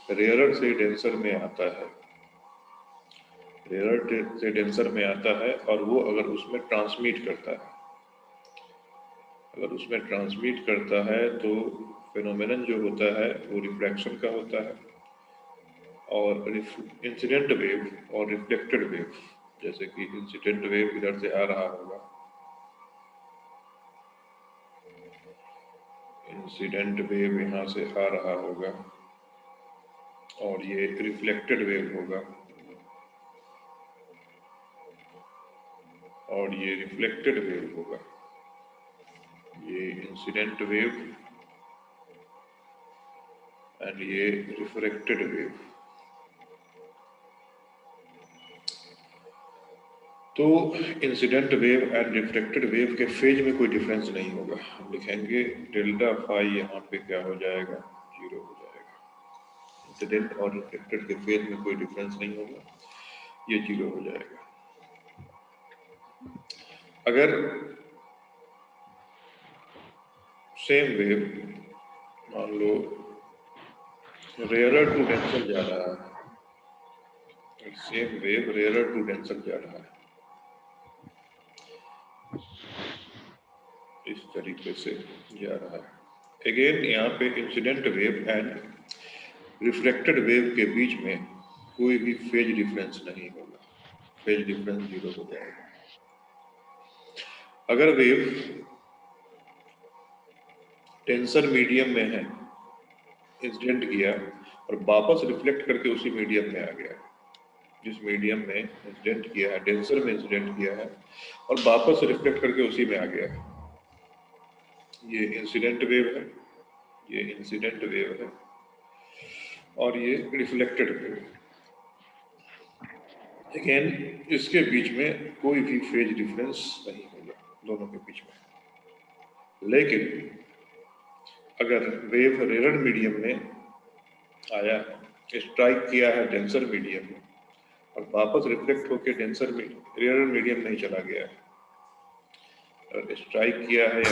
Rarer से denser में आता है, रेयरर से डेंसर में आता है, और वो अगर उसमें ट्रांसमिट करता है, अगर उसमें ट्रांसमिट करता है तो फिनोमेनन जो होता है वो रिफ्रैक्शन का होता है, और इंसिडेंट वेव और रिफ्लेक्टेड वेव, जैसे कि इंसिडेंट वेव इधर से आ रहा होगा, इंसिडेंट वेव यहाँ से आ रहा होगा, और ये रिफ्लेक्टेड वेव होगा, और ये रिफ्लेक्टेड वेव होगा, ये इंसिडेंट वेव एंड ये रिफ्लेक्टेड वेव। तो incident wave and reflected wave के फेज में कोई डिफरेंस नहीं होगा। हम लिखेंगे डेल्टा फाई, यहाँ पे क्या हो जाएगा, 0 हो जाएगा। इंसिडेंट और रिफ्लेक्टेड के फेज में कोई डिफरेंस नहीं होगा, ये 0 हो जाएगा। अगर सेम वेव मान लो रेयरर टू डेंसर जा रहा है, same wave rarer to denser जा रहा है, इस तरीके से जा रहा है। अगेन यहाँ पे incident wave and reflected wave के बीच में कोई भी फेज डिफरेंस नहीं होगा, फेज डिफरेंस 0 हो जाएगा। अगर वेव टेंसर मीडियम में है, इंसिडेंट किया और वापस रिफ्लेक्ट करके उसी मीडियम में आ गया, जिस मीडियम में इंसिडेंट किया है, टेंसर में इंसिडेंट किया है और वापस रिफ्लेक्ट करके उसी में आ गया है, ये इंसिडेंट वेव है, ये इंसिडेंट वेव है, और ये रिफ्लेक्टेड वेव है। अगेन इसके बीच में कोई भी फेज डिफरेंस नहीं होगा दोनों के बीच में। लेकिन अगर वेव रेयरर मीडियम में आया, स्ट्राइक किया है डेंसर मीडियम में और वापस रिफ्लेक्ट होकर डेंसर में रेयरर मीडियम नहीं चला गया है, और स्ट्राइक किया है,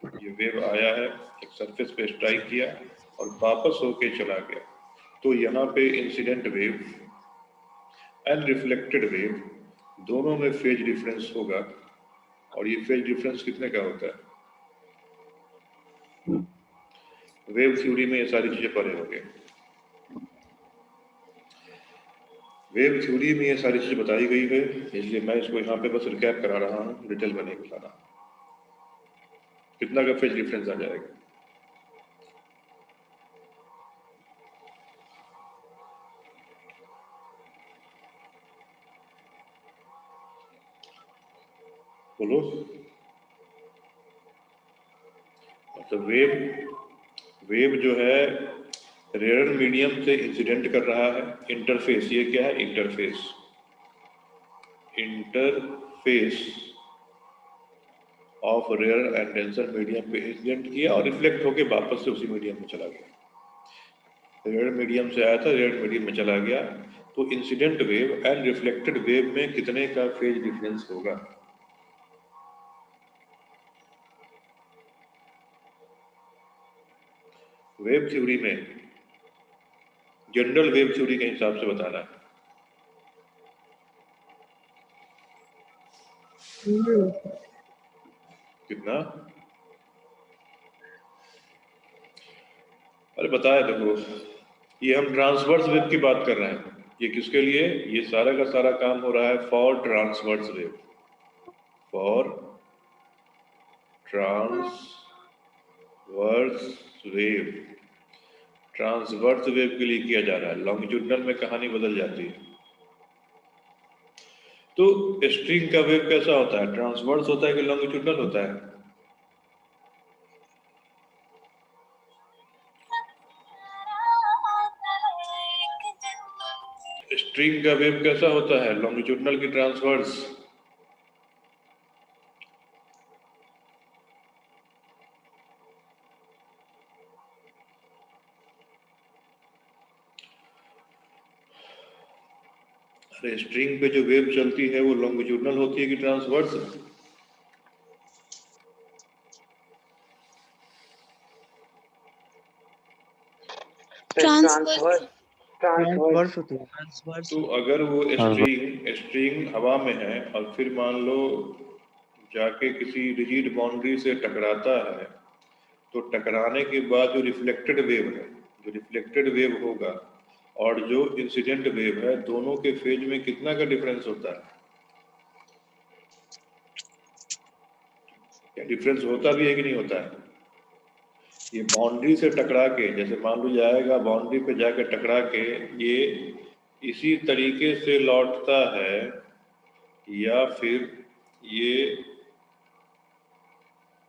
ये वेव आया है, एक सरफेस पे स्ट्राइक किया और वापस होके चला गया, तो यहाँ पे incident wave and reflected wave दोनों में फेज डिफरेंस होगा, और ये फेज डिफरेंस कितने का होता है? वेव थ्योरी में ये सारी चीजें पढ़े होंगे, वेव थ्योरी में ये सारी चीजें बताई गई है, इसलिए मैं इसको यहाँ पे बस रिकैप करा रहा हूँ, डिटेल में नहीं बता रहा। कितना का फेज डिफरेंस आ जाएगा? बोलो। मतलब वेव जो है रेयर मीडियम से इंसिडेंट कर रहा है, इंटरफेस, ये क्या है? Interface, interface of rare and denser medium पे इंसिडेंट किया और रिफ्लेक्ट होके वापस से उसी मीडियम में चला गया। रेयर मीडियम से आया था, रेयर मीडियम में चला गया, तो incident wave and reflected wave में कितने का फेज डिफरेंस होगा? वेव थ्योरी में, जनरल वेव थ्योरी के हिसाब से बताना है। कितना? अरे बताया देखो, ये हम ट्रांसवर्स वेव की बात कर रहे हैं, ये किसके लिए? ये सारा का सारा काम हो रहा है for transverse wave, for transverse wave, transverse wave के लिए किया जा रहा है। लॉन्गिट्यूडनल में कहानी बदल जाती है। तो स्ट्रिंग का वेव कैसा होता है? ट्रांसवर्स होता है कि लॉन्गिट्यूडनल होता है? स्ट्रिंग का वेव कैसा होता है? लॉन्गिट्यूडनल की ट्रांसवर्स? अरे स्ट्रिंग पे जो वेव चलती है वो लॉन्गिट्यूडनल होती है कि ट्रांसवर्स? ट्रांसवर्स। ट्रांसवर्स होते हैं। ट्रांसवर्स तो अगर वो हाँ। स्ट्रिंग हवा में है और फिर मान लो जाके किसी रिजिड बाउंड्री से टकराता है, तो टकराने के बाद जो रिफ्लेक्टेड वेव है, जो रिफ्लेक्टेड वेव होगा और जो इंसिडेंट वेव है, दोनों के फेज में कितना का डिफरेंस होता है? क्या डिफरेंस होता भी है कि नहीं होता है? ये बाउंड्री से टकरा के, जैसे मान लो जाएगा बाउंड्री पे जाके टकरा के, ये इसी तरीके से लौटता है या फिर ये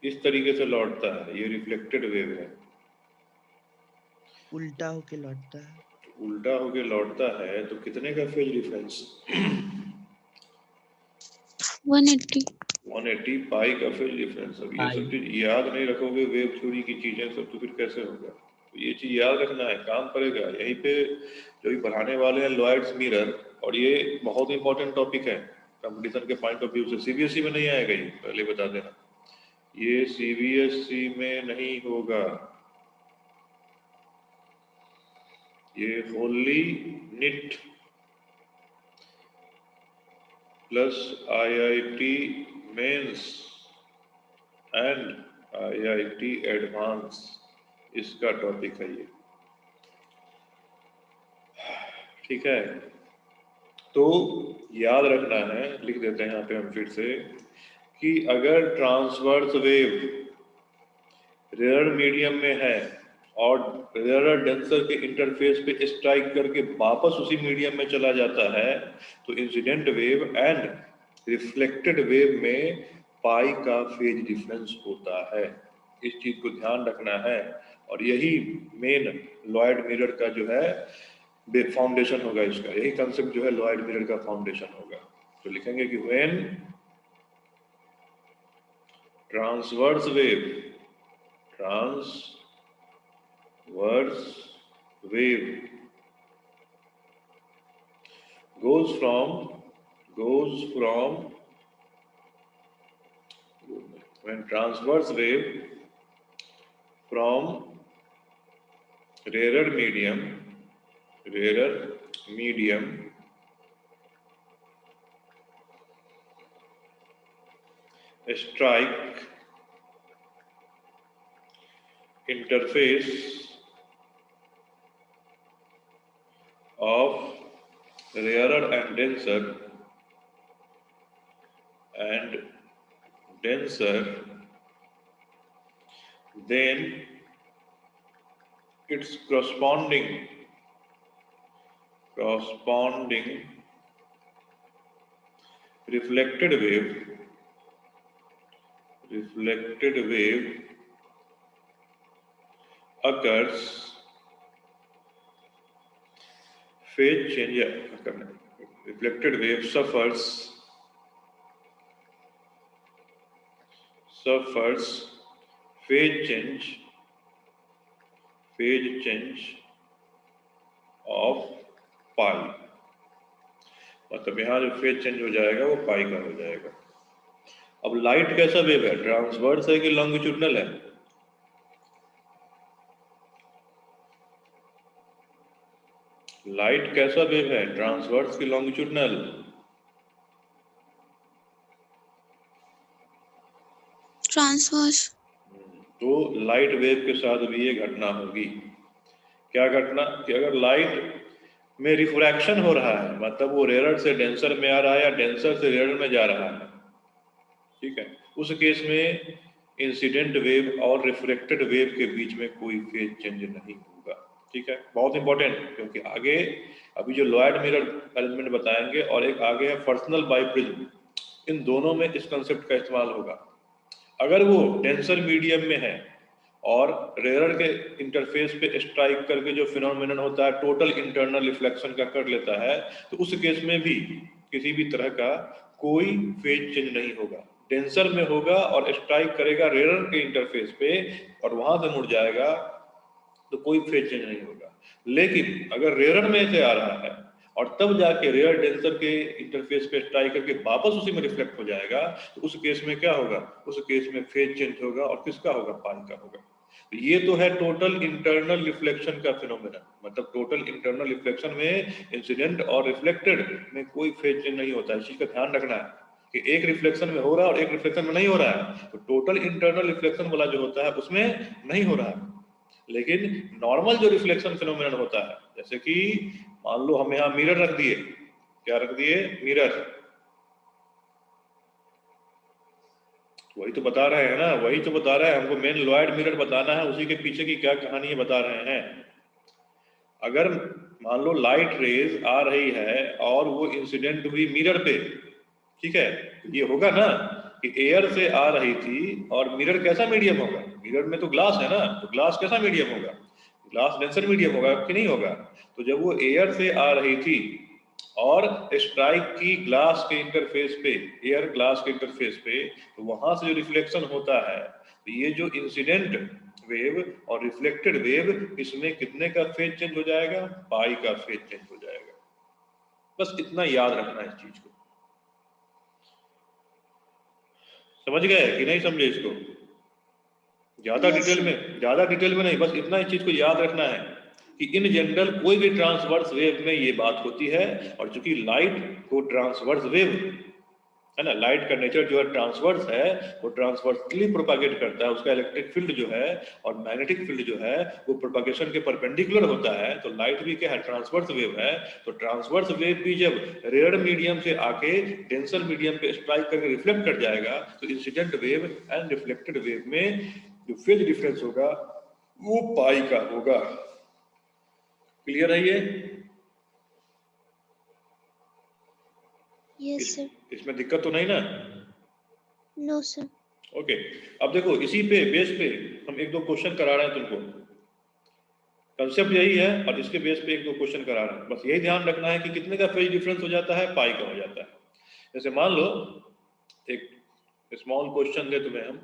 इस तरीके से लौटता है, ये रिफ्लेक्टेड वेव है। उल्टा होके लौटता है। उल्टा होके लौटता है तो कितने का फेज डिफरेंस? 180। 180 पाई का फेज डिफरेंस। अब ये सब चीज याद नहीं रखोगे, वेव थ्योरी की चीजें सब, तो फिर कैसे होगा? तो ये चीज याद रखना है, काम पड़ेगा। यहीं पे जो भी पढ़ाने वाले हैं लॉयड्स मिरर, और ये बहुत इंपॉर्टेंट टॉपिक है कंपटीशन के पॉइंट ऑफ व्यू से। सीबीएसई में नहीं आएगा ये, पहले बता देना, ये सीबीएसई में नहीं होगा, ये होली NEET plus IIT mains and IIT advance, इसका टॉपिक है ये, ठीक है। तो याद रखना है, लिख देते हैं यहाँ पे हम फिर से, कि अगर ट्रांसवर्स वेव रेयर मीडियम में है और रेयर डेंसर के इंटरफेस पे स्ट्राइक करके वापस उसी मीडियम में चला जाता है, तो incident wave and reflected wave में पाई का फेज डिफरेंस होता है। इस चीज को ध्यान रखना है, और यही मेन लॉयड मिरर का जो है फाउंडेशन होगा, इसका यही कंसेप्ट जो है लॉयड मिरर का फाउंडेशन होगा। तो लिखेंगे कि when transverse wave goes from when transverse wave from rarer medium strike interface of rarer and denser, then its corresponding reflected wave occurs, phase change, reflected wave suffers phase change of पाई। मतलब यहाँ जो phase change हो जाएगा वो पाई का हो जाएगा। अब लाइट कैसा वेव है, ट्रांसवर्स है कि लॉन्गिट्यूडनल है? लाइट कैसा वेव है, ट्रांसवर्स की लॉन्गिट्यूडनल? ट्रांसवर्स। तो लाइट वेव के साथ भी ये घटना होगी। क्या घटना? कि अगर लाइट में रिफ्रैक्शन हो रहा है, मतलब वो रेयर से डेंसर में आ रहा है या डेंसर से रेयर में जा रहा है, ठीक है, उस केस में इंसिडेंट वेव और रिफ्लेक्टेड वेव के बीच में कोई फेज चेंज नहीं होगा, ठीक है। बहुत इंपॉर्टेंट, क्योंकि आगे अभी जो लॉयड मिरर अरेंजमेंट बताएंगे और एक आगे है फ्रस्नल बाइप्रिज्म, इन दोनों में इस कंसेप्ट का इस्तेमाल होगा। अगर वो डेंसर मीडियम में है और रेयर के इंटरफेस पे स्ट्राइक करके जो फिनोमिनन होता है टोटल इंटरनल रिफ्लेक्शन का कर लेता है, तो उस केस में भी किसी भी तरह का कोई फेज चेंज नहीं होगा। डेंसर में होगा और स्ट्राइक करेगा रेयर के इंटरफेस पे और वहां से मुड़ जाएगा, तो कोई फेज चेंज नहीं होगा। लेकिन अगर रेयर में से आ रहा है और तब जाके रेयर डेंसर के इंटरफेस पे स्ट्राइक करके वापस उसी में रिफ्लेक्ट हो जाएगा, तो उस केस में क्या होगा? उस केस में फेज चेंज होगा और किसका होगा? पाई का होगा। ये तो है टोटल इंटरनल रिफ्लेक्शन का फिनोमेना, मतलब टोटल इंटरनल रिफ्लेक्शन में इंसिडेंट और रिफ्लेक्टेड में कोई फेज चेंज नहीं होता है। इस चीज का ध्यान रखना है कि एक रिफ्लेक्शन में हो रहा है और एक रिफ्लेक्शन में नहीं हो रहा है। तो टोटल इंटरनल रिफ्लेक्शन वाला जो होता है उसमें नहीं हो रहा है। लेकिन नॉर्मल जो रिफ्लेक्शन फिनोमेना होता है, जैसे कि मान लो हम यहाँ मिरर रख दिए, क्या रख दिए, मिरर, वही तो बता रहे हैं ना, वही तो बता रहा है हमको, मेन लॉयड मिरर बताना है, उसी के पीछे की क्या कहानी है बता रहे हैं। अगर मान लो लाइट रेज आ रही है और वो इंसिडेंट हुई मिरर पे, ठीक है, तो ये होगा ना कि एयर से आ रही थी, और मिरर कैसा मीडियम होगा, मिरर में तो ग्लास है ना, तो ग्लास कैसा मीडियम होगा, ग्लास डेंसर मीडियम होगा कि नहीं होगा। तो जब वो एयर से आ रही थी और स्ट्राइक की ग्लास के इंटरफेस पे, एयर ग्लास के इंटरफेस पे, तो वहां से जो रिफ्लेक्शन होता है, तो ये जो इंसिडेंट वेव और रिफ्लेक्टेड वेव, इसमें कितने का फेज चेंज हो जाएगा, पाई का फेज चेंज हो जाएगा। बस इतना याद रखना है इस चीज को। समझ गए कि नहीं समझे इसको? ज्यादा Yes, डिटेल sir. में, ज्यादा डिटेल में नहीं, बस इतना इस चीज को याद रखना है कि इन जनरल कोई भी ट्रांसवर्स वेव में ये बात होती है। और चूंकि लाइट को ट्रांसवर्स वेव है ना, लाइट का नेचर जो है ट्रांसवर्स है, वो ट्रांसवर्सली प्रोपागेट करता है, उसका इलेक्ट्रिक फील्ड जो है और मैग्नेटिक फील्ड जो है वो प्रोपागेशन के परपेंडिकुलर होता है। तो लाइट भी क्या है, ट्रांसवर्स वेव है। तो ट्रांसवर्स वेव भी जब रेयर मीडियम से आके डेंसर मीडियम पे स्ट्राइक करके रिफ्लेक्ट कर जाएगा, तो incident wave and reflected wave में जो फेज डिफरेंस होगा वो पाई का होगा। क्लियर है ये? Yes, sir. इसमें दिक्कत तो नहीं ना? No, sir. ओके, अब देखो इसी पे बेस पे हम एक दो क्वेश्चन करा रहे हैं तुमको। कंसेप्ट यही है और इसके बेस पे एक दो क्वेश्चन करा रहे हैं। बस यही ध्यान रखना है कि कितने का फेज डिफरेंस हो जाता है, पाई का हो जाता है। जैसे मान लो एक स्मॉल क्वेश्चन दे तुम्हें हम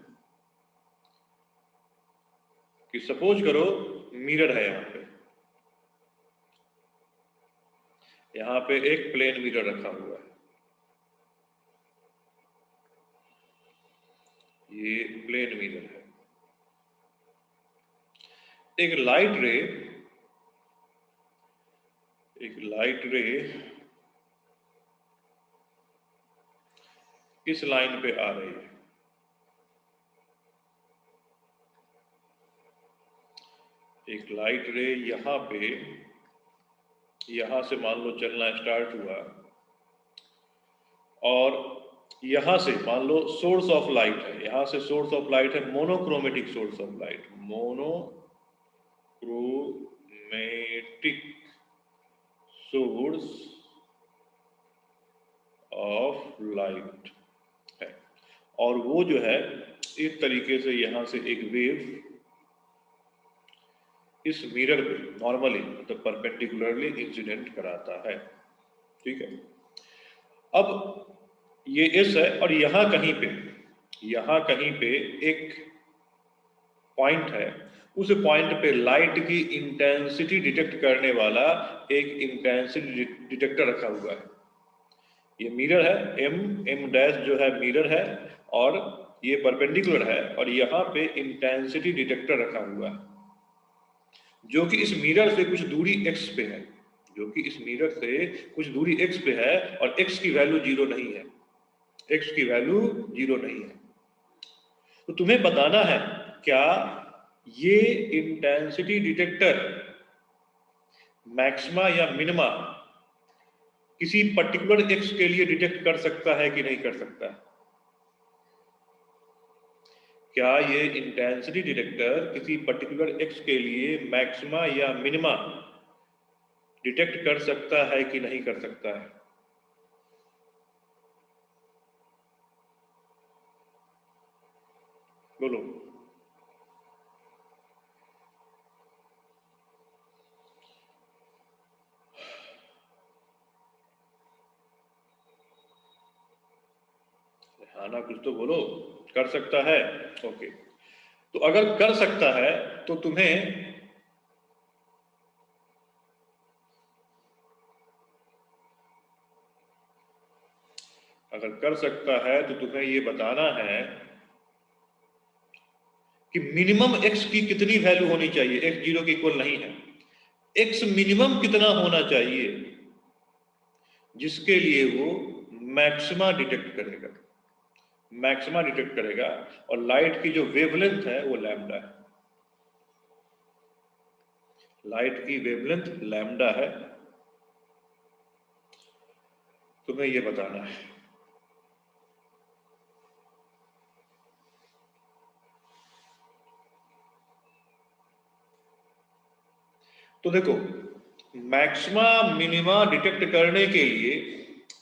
कि सपोज करो मिरर है, यहाँ पे एक प्लेन मिरर रखा हुआ है, ये प्लेन मिरर है। एक लाइट रे, एक लाइट रे इस लाइन पे आ रही है, एक लाइट रे यहाँ पे, यहां से मान लो चलना स्टार्ट हुआ, और यहां से मान लो सोर्स ऑफ लाइट है, यहां से सोर्स ऑफ लाइट है monochromatic source of light, monochromatic source of light है। और वो जो है इस तरीके से यहां से एक वेव इस मिरर पे नॉर्मली मतलब परपेंडिकुलरली इंसिडेंट कराता है, ठीक है। अब ये एस है और यहां कहीं पे, यहां कहीं पे एक पॉइंट है, उस पॉइंट पे लाइट की इंटेंसिटी डिटेक्ट करने वाला एक इंटेंसिटी डिटेक्टर रखा हुआ है। ये मिरर है, एम डैश जो है मिरर है, और ये परपेंडिकुलर है, और यहाँ पे इंटेंसिटी डिटेक्टर रखा हुआ है जो कि इस मिरर से कुछ दूरी x पे है, जो कि इस मिरर से कुछ दूरी x पे है, और x की वैल्यू 0 नहीं है, x की वैल्यू 0 नहीं है। तो तुम्हें बताना है क्या ये इंटेंसिटी डिटेक्टर मैक्सिमा या मिनिमा किसी पर्टिकुलर x के लिए डिटेक्ट कर सकता है कि नहीं कर सकता है। क्या ये इंटेंसिटी डिटेक्टर किसी पर्टिकुलर x के लिए मैक्सिमा या मिनिमा डिटेक्ट कर सकता है कि नहीं कर सकता है? बोलो। हाँ ना, कुछ तो बोलो। कर सकता है, ओके। तो अगर कर सकता है तो तुम्हें अगर कर सकता है तो तुम्हें ये बताना है कि मिनिमम x की कितनी वैल्यू होनी चाहिए, x 0 के इक्वल नहीं है, x मिनिमम कितना होना चाहिए जिसके लिए वो मैक्सिमा डिटेक्ट करेगा, मैक्सिमा डिटेक्ट करेगा। और लाइट की जो वेवलेंथ है वो लैम्डा है, लाइट की वेवलेंथ लैम्डा है। तुम्हें ये बताना है। तो देखो, मैक्सिमा मिनिमा डिटेक्ट करने के लिए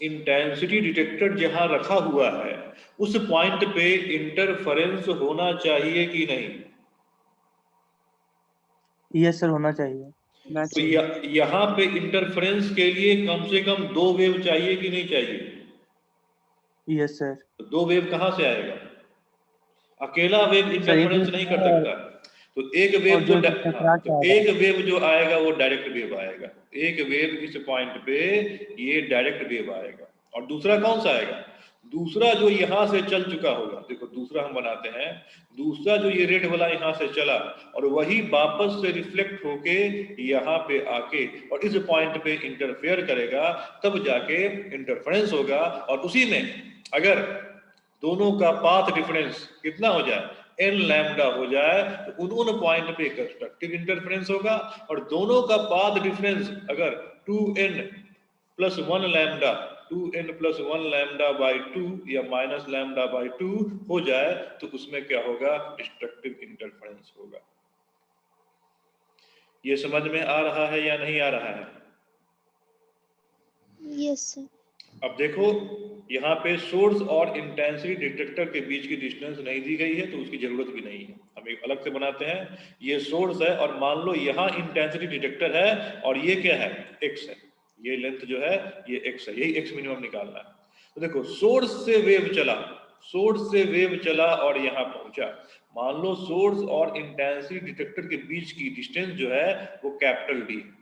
इंटेंसिटी डिटेक्टर जहां रखा हुआ है उस पॉइंट पे इंटरफेरेंस होना चाहिए कि नहीं? यस सर, होना चाहिए। तो यहाँ पे इंटरफेरेंस के लिए कम से कम 2 वेव चाहिए कि नहीं चाहिए? Yes sir. तो 2 वेव कहां से आएगा? अकेला वेव सर एक इंटरफेरेंस नहीं कर सकता। तो एक वेव और जो तो टकरा के तो आएगा। एक वेव जो आएगा वो डायरेक्ट वेव आएगा, एक वेव इस पॉइंट पे ये डायरेक्ट वेव आएगा। और दूसरा कौन सा आएगा? दूसरा जो यहां से चल चुका होगा, देखो दूसरा हम बनाते हैं, दूसरा जो ये रेड वाला यहां से चला और वही वापस से रिफ्लेक्ट होके यहाँ पे आके और इस पॉइंट पे इंटरफेयर करेगा, तब जाके इंटरफेरेंस होगा। और उसी में अगर दोनों का पाथ डिफरेंस कितना हो जाए, n लैम्डा हो जाए, तो उन पॉइंट पे कंस्ट्रक्टिव इंटरफेरेंस होगा। और दोनों का पाथ डिफरेंस अगर 2n plus 1 lambda, 2n plus 1 lambda by 2 या माइनस लैम्डा बाई 2 हो जाए, तो उसमें क्या होगा? डिस्ट्रक्टिव इंटरफेरेंस होगा। ये समझ में आ रहा है या नहीं आ रहा है? Yes sir. अब देखो, यहाँ पे सोर्स और इंटेंसिटी डिटेक्टर के बीच की डिस्टेंस नहीं दी गई है, तो उसकी जरूरत भी नहीं है। हम एक अलग से बनाते हैं। ये सोर्स है और मान लो यहाँ इंटेंसिटी डिटेक्टर है और ये क्या है? x है। ये लेंथ जो है ये x है, यही x मिनिमम निकालना है। तो देखो, सोर्स से वेव चला, सोर्स से वेव चला और यहाँ पहुंचा। मान लो सोर्स और इंटेंसिटी डिटेक्टर के बीच की डिस्टेंस जो है वो कैपिटल D है।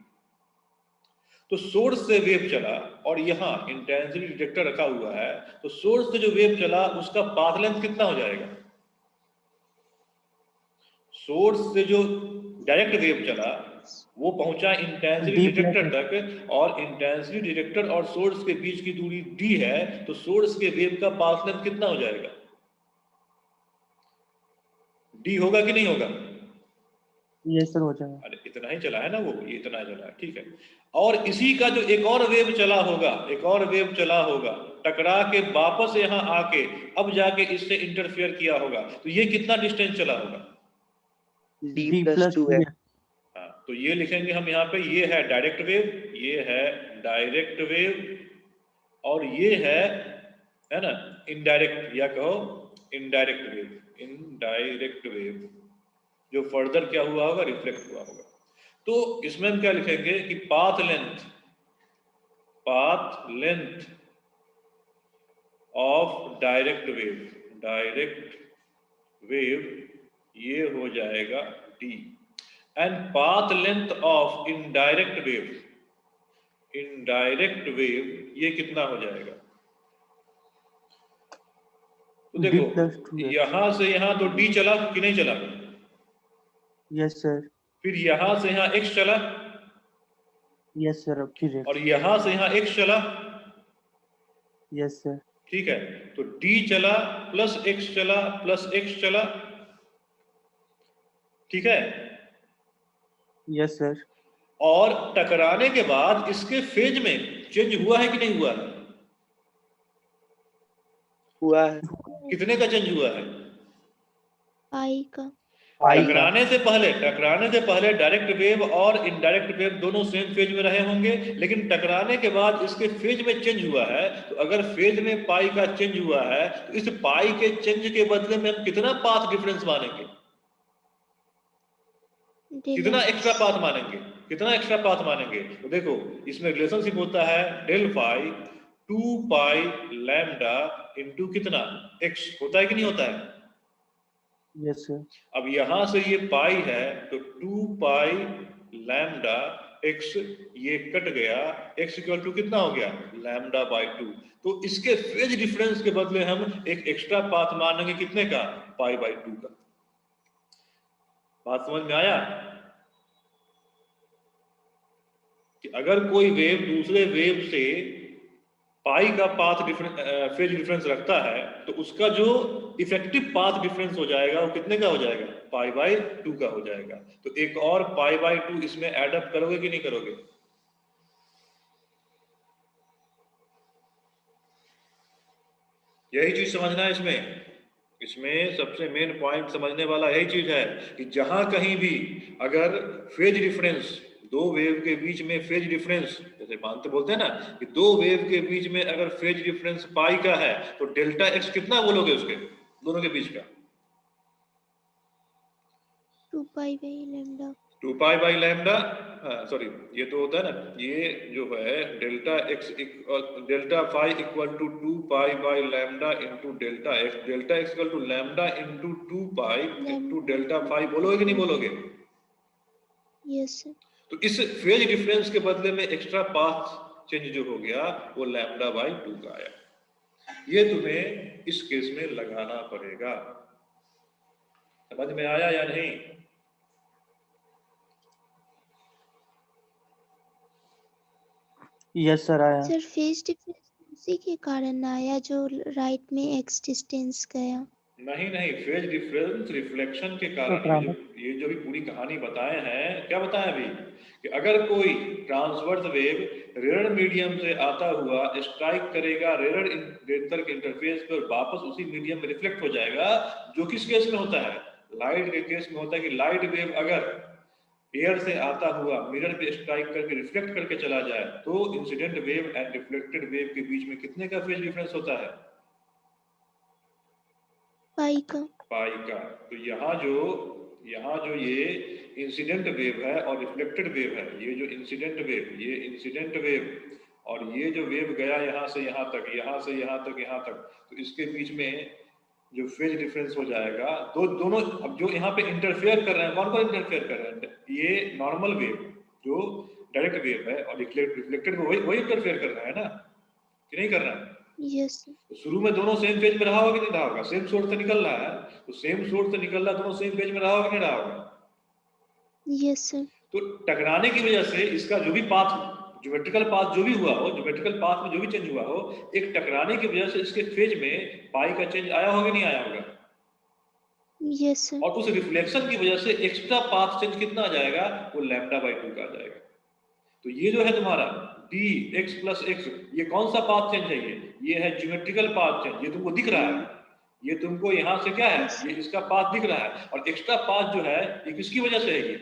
तो सोर्स से वेव चला और यहां इंटेंसिटी डिटेक्टर रखा हुआ है, तो सोर्स से जो वेव चला उसका पाथ लेंथ कितना हो जाएगा? सोर्स से जो डायरेक्ट वेव चला वो पहुंचा इंटेंसिटी डिटेक्टर तक, और इंटेंसिटी डिटेक्टर और सोर्स के बीच की दूरी d है, तो सोर्स के वेव का पाथ लेंथ कितना हो जाएगा? d होगा कि नहीं होगा? यस सर, हो जाएगा। अरे इतना ही चला है ना वो, ये इतना चला है, ठीक है। और इसी का जो एक और वेव चला होगा, एक और वेव चला होगा, टकरा के वापस यहाँ आके अब जाके इससे इंटरफेयर किया होगा, तो ये कितना डिस्टेंस चला होगा? D+2 है। हाँ, तो ये लिखेंगे हम यहाँ पे, ये है डायरेक्ट वेव, ये है डायरेक्ट वेव, और ये है ना इनडायरेक्ट, या कहो इनडायरेक्ट वेव, इनडायरेक्ट वेव जो फर्दर क्या हुआ होगा? रिफ्लेक्ट हुआ होगा। तो इसमें हम क्या लिखेंगे कि path length of direct wave ये हो जाएगा d, and path length of indirect wave ये कितना हो जाएगा? तो देखो, यहां से यहां तो d चला कि नहीं चला? Yes sir. फिर यहां से यहां x चला, यस सर। फिर और यहां से यहां x चला, यस सर। ठीक है। तो d चला प्लस x चला प्लस x चला, ठीक है। Yes sir. और टकराने के बाद इसके फेज में चेंज हुआ है कि नहीं हुआ है? हुआ है। कितने का चेंज हुआ है? पाई का। टकराने से पहले डायरेक्ट वेव और इनडायरेक्ट वेव दोनों सेम फेज में रहे होंगे, लेकिन टकराने के बाद इसके फेज में चेंज हुआ है। तो अगर फेज में पाई का चेंज हुआ है, तो इस पाई के चेंज के बदले में हम कितना पाथ डिफरेंस मानेंगे? कितना एक्स्ट्रा पाथ मानेंगे? तो देखो, इसमें रिलेशनशिप होता है डेल फाई 2 पाई लैम्डा इनटू कितना x, होता है कि नहीं होता है? Yes sir. अब यहां से ये पाई है, तो 2 पाई लैम्डा x ये कट गया, x इक्वल टू कितना हो गया? Lambda by 2। तो इसके फेज डिफरेंस के बदले हम एक एक्स्ट्रा पाथ मानेंगे कितने का? पाई बाई 2 का। बात समझ में आया कि अगर कोई वेव दूसरे वेव से पाई का पाथ डिफरेंस फेज डिफरेंस रखता है तो उसका जो इफेक्टिव पाथ डिफरेंस हो जाएगा वो कितने का हो जाएगा, पाई बाई 2 का हो जाएगा। तो एक और पाई बाई 2 इसमें एड अप करोगे कि नहीं करोगे? यही चीज समझना है इसमें। इसमें सबसे मेन पॉइंट समझने वाला यही चीज है कि जहां कहीं भी अगर फेज डिफरेंस, दो वेव के बीच में फेज डिफरेंस, जैसे मानते बोलते हैं ना कि दो वेव के बीच में अगर फेज डिफरेंस पाई का है तो डेल्टा एक्स कितना बोलोगे उसके दोनों के बीच का? 2 pi by lambda. 2 pi by lambda, sorry ये तो होता है ना, ये जो है delta x delta phi equal to 2 pi by lambda into delta x equal to lambda into 2 pi into delta phi, बोलोगे कि नहीं बोलोगे? Yes sir. तो इस फेज डिफरेंस के बदले में एक्स्ट्रा पाथ चेंज जो हो गया वो लैम्डा बाई 2 का आया। ये तुम्हें इस केस में लगाना पड़ेगा। समझ में आया या नहीं? यस सर आया। सर फेज डिफरेंस उसी के कारण आया जो राइट में एक्स डिस्टेंस गया। नहीं नहीं, फेज डिफरेंस रिफ्लेक्शन के कारण। ये जो भी पूरी कहानी बताए हैं, क्या बताया अभी कि अगर कोई ट्रांसवर्स वेव रेयर मीडियम से आता हुआ स्ट्राइक करेगा रेयर इंटरफेस पे और वापस उसी मीडियम में रिफ्लेक्ट हो जाएगा, जो किस केस में होता है, लाइट के केस में होता है कि लाइट वेव अगर एयर से आता हुआ मिरर पे स्ट्राइक करके रिफ्लेक्ट करके चला जाए तो incident wave and reflected wave के बीच में कितने का फेज डिफरेंस होता है? पाई का। पाई का। तो यहाँ जो ये इंसिडेंट वेव है और रिफ्लेक्टेड वेव है, ये जो इंसिडेंट वेव, ये इंसिडेंट वेव और ये जो वेव गया यहाँ से यहाँ तक, यहाँ से यहाँ तक, यहाँ तक, तो इसके बीच में जो फेज डिफरेंस हो जाएगा दोनों। अब जो यहाँ पे इंटरफेयर कर रहे हैं, कौन कौन इंटरफेयर कर रहे हैं? ये नॉर्मल वेव जो डायरेक्ट वेव है और रिफ्लेक्टेड वही इंटरफेयर कर रहा है ना, कि नहीं कर रहा है? Yes sir. तो शुरू में दोनों सेम फेज में रहा होगा कि नहीं रहा होगा? सेम सोर्स से निकल रहा है, तो सेम सोर्स से निकल रहा है, दोनों सेम फेज में रहा होगा कि नहीं रहा होगा? Yes sir. तो टकराने की वजह से इसका जो भी पाथ, ज्योमेट्रिकल पाथ जो भी हुआ हो, ज्योमेट्रिकल पाथ में जो भी चेंज हुआ हो, एक टकराने की वजह से इसके फेज में पाई का चेंज आया होगा कि नहीं आया होगा? Yes sir. और उस रिफ्लेक्शन की वजह से एक्स्ट्रा पाथ चेंज कितना आ जाएगा? वो लैम्डा बाई 2 का आ जाएगा। तो ये जो है तुम्हारा डी एक्स प्लस एक्स, ये कौन सा पाथ चेंज है? ये है ज्योमेट्रिकल पाथ चेंज। ये तुमको दिख रहा है, ये तुमको यहाँ से क्या है, ये इसका पाथ दिख रहा है। और एक्स्ट्रा पाथ जो है ये किसकी वजह से है?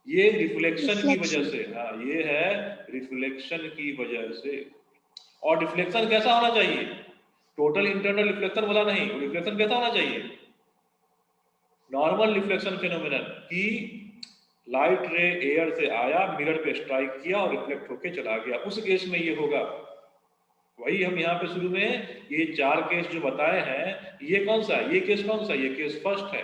ये रिफ्लेक्शन की वजह से। हाँ, ये है रिफ्लेक्शन की वजह से। और रिफ्लेक्शन कैसा होना चाहिए? टोटल इंटरनल रिफ्लेक्शन वाला नहीं। रिफ्लेक्शन कैसा होना चाहिए? नॉर्मल रिफ्लेक्शन फिनोमिनन की लाइट रे एयर से आया, मिरर पे स्ट्राइक किया और रिफ्लेक्ट होके चला गया, उस केस में ये होगा। वही हम यहाँ पे शुरू में ये 4 केस जो बताए हैं, ये कौन सा है? ये केस कौन सा? ये केस फर्स्ट है,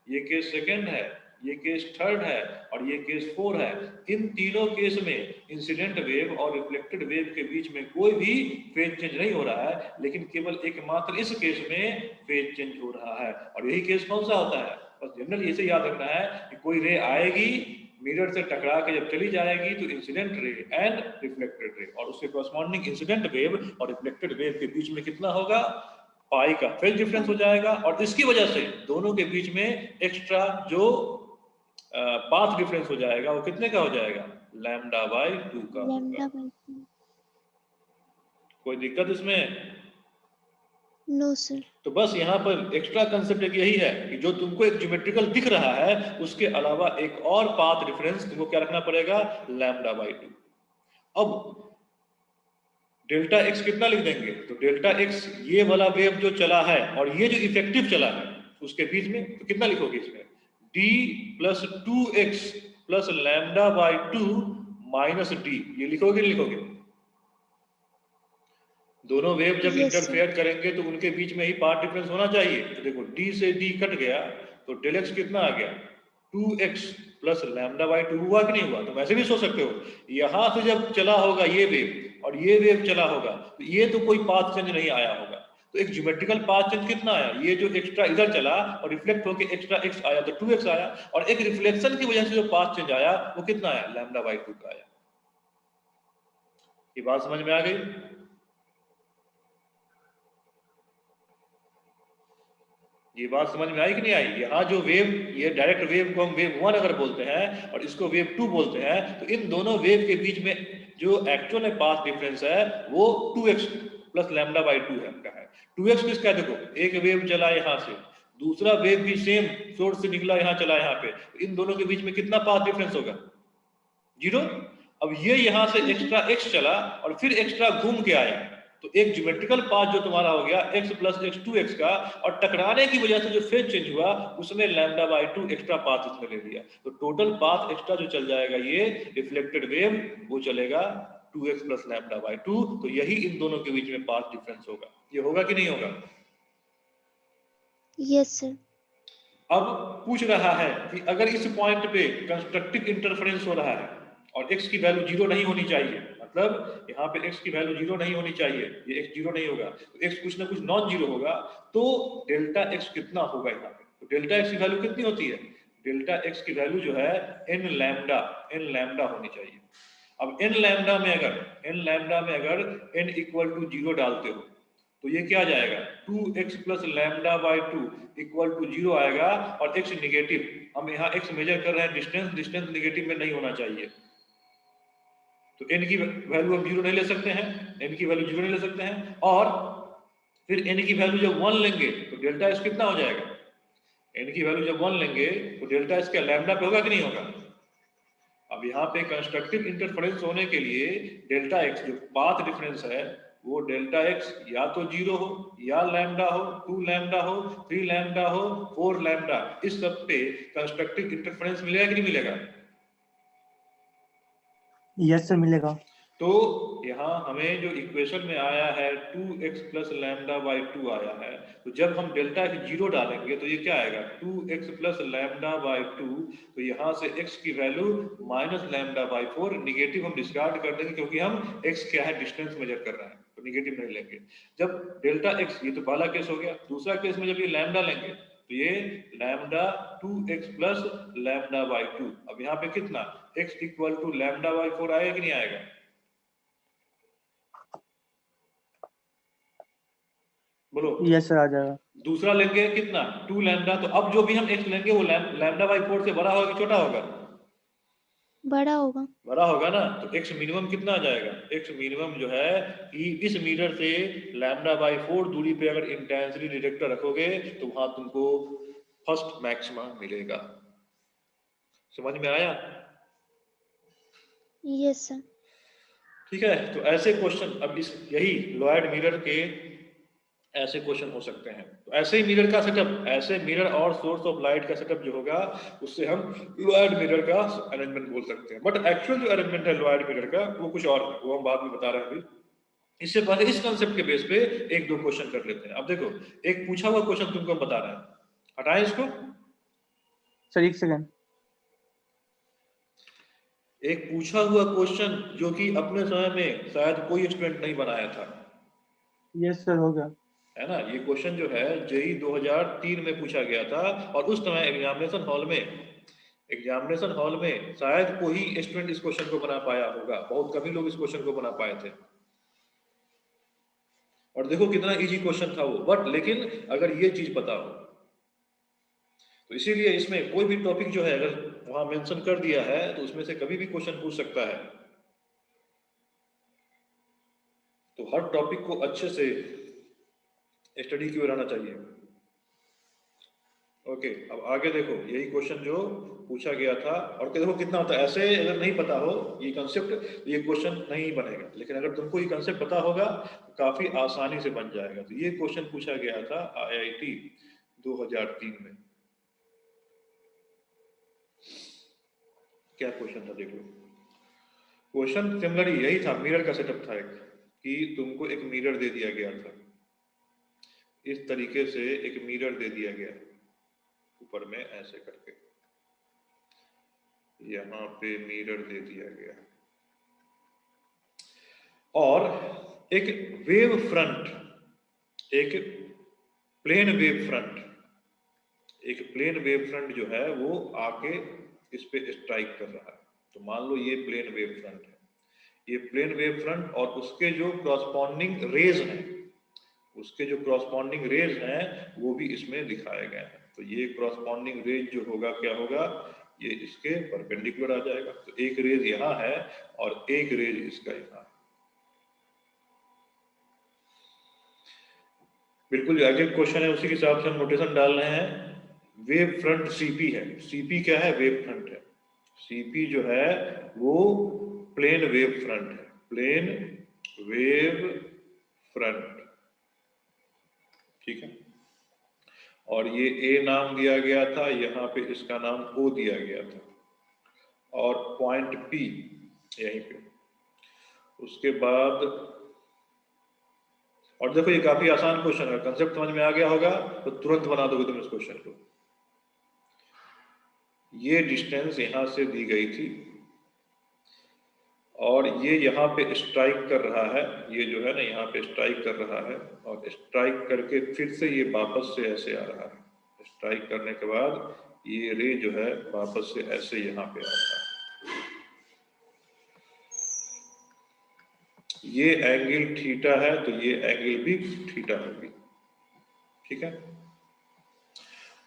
ये केस सेकंड है, ये केस थर्ड है और ये केस 4 है। इन तीनों केस में इंसिडेंट वेव और रिफ्लेक्टेड वेव के बीच में कोई भी फेज चेंज नहीं हो रहा है, लेकिन केवल एकमात्र इस केस में फेज चेंज हो रहा है। और यही केस कौन सा होता है? बस जनरल इसे याद रखना है कि कोई रे आएगी, मिरर से टकरा के जब चली जाएगी तो incident ray and reflected ray, और उसके कॉरस्पॉन्डिंग इंसिडेंट वेव और रिफ्लेक्टेड वेव के बीच में कितना होगा? पाई का फेज डिफरेंस हो जाएगा। और इसकी वजह से दोनों के बीच में एक्स्ट्रा जो पाथ डिफरेंस हो जाएगा वो कितने का हो जाएगा? लैम्डा बाई 2 का लैम्डा होगा। बाई 2। कोई दिक्कत इसमें? No sir. तो बस यहाँ पर एक्स्ट्रा कंसेप्ट एक यही है कि जो तुमको एक ज्योमेट्रिकल दिख रहा है, उसके अलावा एक और पाथ डिफरेंस तुमको क्या रखना पड़ेगा? Lambda by 2। अब डेल्टा एक्स कितना लिख देंगे? तो डेल्टा एक्स ये वाला वेव जो चला है और ये जो इफेक्टिव चला है उसके बीच में, तो कितना लिखोगे इसमें? D plus 2x plus lambda by 2 minus D, ये लिखोगे नहीं लिखोगे? दोनों वेव जब इंटरफेयर करेंगे तो उनके बीच में ही पाथ डिफरेंस होना चाहिए। तो देखो डी से डी कट गया तो डेल एक्स कितना आ गया? 2x प्लस लैम्डा बाई 2 हुआ कि नहीं हुआ? तो वैसे भी सोच सकते हो, यहां से जब चला होगा ये वेव और ये वेव चला होगा तो ये तो कोई पाथ चेंज नहीं आया होगा, तो एक ज्योमेट्रिकल पाथ चेंज कितना आया, ये जो एक्स्ट्रा इधर चला और रिफ्लेक्ट होकर एक्स्ट्रा x आया तो 2x आया, और एक रिफ्लेक्शन की वजह से जो पाथ चेंज आया वो कितना आया, λ/2 का आया। ये बात समझ में आ गई? ये बात समझ में आई कि नहीं आई? यहाँ जो वेव, ये डायरेक्ट वेव को हम वेव 1 अगर बोलते हैं और इसको वेव 2 बोलते हैं, तो इन दोनों वेव के बीच में जो एक्चुअल में पाथ डिफरेंस है वो 2x प्लस λ/2 है। 2x किसका है, देखो एक वेव चला यहाँ से, दूसरा वेव भी सेम सोर्स से निकला यहाँ चला यहाँ पे, तो इन दोनों के बीच में कितना पाथ डिफरेंस होगा, 0। अब ये यहाँ से एक्स्ट्रा x चला और फिर एक्स्ट्रा घूम के आया, तो एक ज्योमेट्रिकल पाथ जो तुम्हारा हो गया x प्लस x 2x का, और टकराने की वजह से जो फेज चेंज हुआ उसमें λ/2 एक्स्ट्रा पाथ इसमें ले लिया, तो टोटल पाथ एक्स्ट्रा जो चल जाएगा ये रिफ्लेक्टेड वेव वो चलेगा 2x प्लस λ/2। तो यही इन दोनों के बीच में पाथ डिफरेंस होगा। ये होगा कि नहीं होगा? Yes sir. अब पूछ रहा है कि अगर इस पॉइंट पे कंस्ट्रक्टिव इंटरफेरेंस हो रहा है और x की वैल्यू 0 नहीं होनी चाहिए, मतलब यहाँ पे x की वैल्यू 0 नहीं होनी चाहिए, ये x 0 नहीं होगा तो x कुछ ना कुछ नॉन जीरो होगा, तो डेल्टा x कितना होगा यहाँ पे, तो डेल्टा x की वैल्यू कितनी होती है, डेल्टा x की वैल्यू जो है n लैम्डा होनी चाहिए। अब n लैम्डा में अगर n इक्वल टू 0 डालते हो तो ये क्या आ जाएगा, 2x प्लस λ/2 इक्वल टू 0 आएगा, और x निगेटिव, हम यहाँ x मेजर कर रहे हैं डिस्टेंस निगेटिव में नहीं होना चाहिए, तो n की वैल्यू हम 0 नहीं ले सकते हैं, n की वैल्यू 0 नहीं ले सकते हैं, और फिर n की वैल्यू जब 1 लेंगे तो डेल्टा s कितना हो जाएगा, n की वैल्यू जब 1 लेंगे तो डेल्टा s क्या लैम्डा पे होगा कि नहीं होगा। अब यहाँ पे कंस्ट्रक्टिव इंटरफेरेंस होने के लिए डेल्टा x जो पाथ डिफरेंस है वो डेल्टा x या तो 0 हो, या लैम्डा हो, 2 लैम्डा हो, 3 लैम्डा हो, 4 लैम्डा, इस सब पे कंस्ट्रक्टिव इंटरफेरेंस मिलेगा कि नहीं मिलेगा? यस सर मिलेगा। तो यहाँ हमें जो इक्वेशन में आया है 2x प्लस λ/2 आया है, तो जब हम डेल्टा x 0 डालेंगे तो ये क्या आएगा, 2x प्लस λ/2, तो यहाँ से x की वैल्यू माइनस λ/4, निगेटिव हम डिस्कार्ड कर देंगे क्योंकि हम x क्या है डिस्टेंस मेजर कर रहे हैं, तो निगेटिव नहीं लेंगे। जब डेल्टा x, ये तो पहला केस हो गया, दूसरा केस में जब ये लैम्डा लेंगे तो ये लैम्डा 2x प्लस λ/2, अब यहाँ पे कितना x इक्वल टू λ/4 आएगा कि नहीं आएगा, बोलो। यस सर आ जाएगा। दूसरा लेंगे कितना 2 लैम्डा, तो अब जो भी हम x लेंगे वो λ/4 से बड़ा होगा कि छोटा होगा, बड़ा होगा। बड़ा होगा ना, तो x मिनिमम कितना आ जाएगा, x मिनिमम जो है कि इस मीटर से λ/4 दूरी पे अगर इंटेंसिटी डिटेक्टर रखोगे तो वहां तुमको फर्स्ट मैक्सिमा मिलेगा। समझ में आया? Yes sir. ठीक है, तो ऐसे क्वेश्चन, अब इस यही लॉयड मिरर के ऐसे क्वेश्चन हो सकते हैं। तो ऐसे ही मिरर का सेटअप, ऐसे मिरर और सोर्स ऑफ लाइट का सेटअप जो होगा उससे हम लॉयड मिरर का अरेंजमेंट बोल सकते हैं, बट एक्चुअल जो अरेंजमेंट है लॉयड मिरर का वो कुछ और है, वो हम बाद में बता रहे हैं अभी। इससे पहले इस कंसेप्ट के बेस पे एक दो क्वेश्चन कर लेते हैं। अब देखो, एक पूछा हुआ क्वेश्चन तुमको बता रहा है, हटाएं इसको। सर एक सेकंड। एक पूछा हुआ क्वेश्चन जो कि अपने समय में शायद कोई स्टूडेंट नहीं बनाया था, यस सर हो गया। है ना। ये क्वेश्चन जो है जेई 2003 में पूछा गया था, और उस समय एग्जामिनेशन हॉल में शायद कोई स्टूडेंट इस क्वेश्चन को बना पाया होगा, बहुत कम ही लोग इस क्वेश्चन को बना पाए थे। और देखो कितना इजी क्वेश्चन था वो, बट लेकिन अगर ये चीज पता हो तो इसीलिए इसमें कोई भी टॉपिक जो है अगर वहां मेंशन कर दिया है तो उसमें से कभी भी क्वेश्चन पूछ सकता है। तो हर टॉपिक को अच्छे से स्टडी किए रहना चाहिए। ओके, अब आगे देखो, यही क्वेश्चन जो पूछा गया था, और देखो कितना होता है ऐसे, अगर नहीं पता हो ये कंसेप्ट, ये क्वेश्चन नहीं बनेगा, लेकिन अगर तुमको ये कंसेप्ट पता होगा तो काफी आसानी से बन जाएगा। तो ये क्वेश्चन पूछा गया था IIT 2003 में। क्या क्वेश्चन था देख लो। क्वेश्चन सिमिलरली यही था, मिरर का सेटअप था एक, कि तुमको एक मिरर दे दिया गया था, इस तरीके से एक मिरर दे दिया गया ऊपर में ऐसे करके, यहाँ पे मिरर दे दिया गया, और एक वेव फ्रंट एक प्लेन वेव फ्रंट, एक प्लेन वेव फ्रंट जो है वो आके इस पे स्ट्राइक कर रहा है। तो मान लो ये प्लेन वेव फ्रंट है, ये प्लेन वेव फ्रंट और उसके जो क्रॉसपॉन्डिंग रेज हैं, उसके जो क्रॉसपॉन्डिंग रेज हैं वो भी इसमें दिखाए गए हैं। तो ये क्रॉसपॉन्डिंग रेज जो होगा क्या होगा, ये इसके परपेंडिकुलर आ जाएगा। तो एक रेज यहाँ है और एक रेज इसका यहाँ है। बिल्कुल जो एग्जैक्ट क्वेश्चन है उसी के हिसाब से हम नोटेशन डाल रहे हैं। वेव फ्रंट सीपी है, सीपी क्या है, वेव फ्रंट है। सीपी जो है वो प्लेन वेव फ्रंट है, प्लेन वेव फ्रंट, ठीक है। और ये ए नाम दिया गया था, यहाँ पे इसका नाम ओ दिया गया था, और पॉइंट पी यहीं पे। उसके बाद और देखो ये काफी आसान क्वेश्चन है, कंसेप्ट समझ में आ गया होगा तो तुरंत बना दोगे तुम इस क्वेश्चन को। ये डिस्टेंस यहां से दी गई थी और ये यहाँ पे स्ट्राइक कर रहा है, ये जो है ना यहाँ पे स्ट्राइक कर रहा है और स्ट्राइक करके फिर से ये वापस से ऐसे आ रहा है। स्ट्राइक करने के बाद ये रे जो है वापस से ऐसे यहाँ पे आ रहा है। ये एंगल थीटा है तो ये एंगल भी थीटा होगी, ठीक है।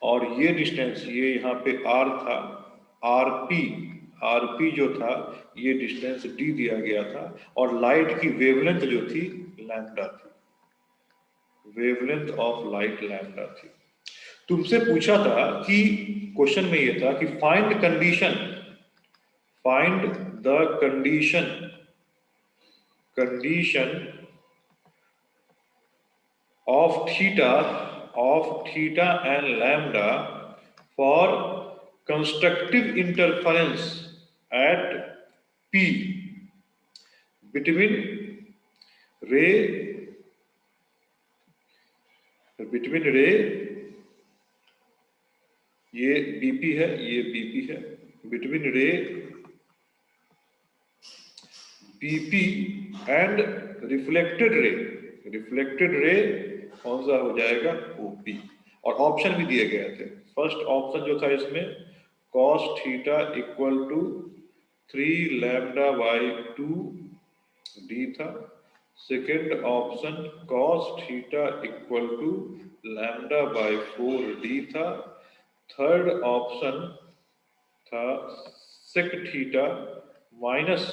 और ये डिस्टेंस ये यहाँ पे आर था, आरपी जो था ये डिस्टेंस डी दिया गया था, और लाइट की वेवलेंथ जो थी लैम्डा थी, वेवलेंथ ऑफ लाइट लैम्डा थी। तुमसे पूछा था कि क्वेश्चन में ये था कि find the condition of theta and lambda for constructive interference at P between ray ये BP है, ये BP है, between ray BP and reflected ray कौन सा हो जाएगा, OP। और ऑप्शन भी दिए गए थे। फर्स्ट ऑप्शन जो था इसमें cos theta equal to 3 lambda by 2 D था। Second option cos theta equal to lambda by 4 D था। थर्ड ऑप्शन था sec theta minus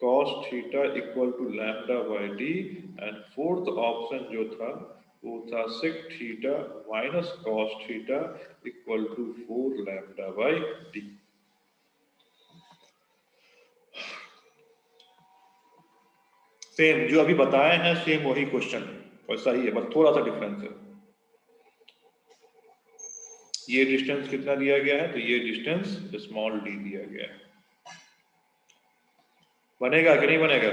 cos theta equal to lambda by D, and fourth option जो था वो था sec theta minus cos theta equal to 4 lambda by D. Same जो अभी बताए हैं सेम वही क्वेश्चन वैसा ही है, बस थोड़ा सा डिफरेंस है। ये डिस्टेंस कितना दिया गया है, तो ये डिस्टेंस स्मॉल डी दिया गया है। बनेगा कि नहीं बनेगा,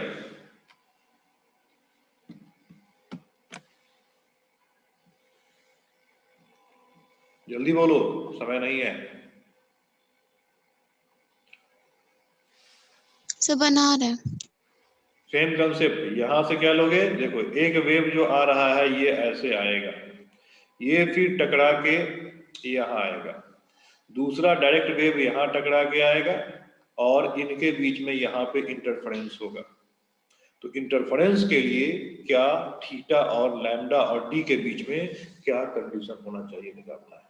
जल्दी बोलो, समय नहीं है। सब बना रहे। सेम कंसेप्ट, यहां से क्या लोगे, देखो एक वेव जो आ रहा है ये ऐसे आएगा, ये फिर टकरा के यहाँ आएगा, दूसरा डायरेक्ट वेव यहाँ टकरा के आएगा और इनके बीच में यहाँ पे इंटरफेरेंस होगा। तो इंटरफेरेंस के लिए क्या थीटा और लैम्डा और डी के बीच में क्या कंडीशन होना चाहिए निकालना है।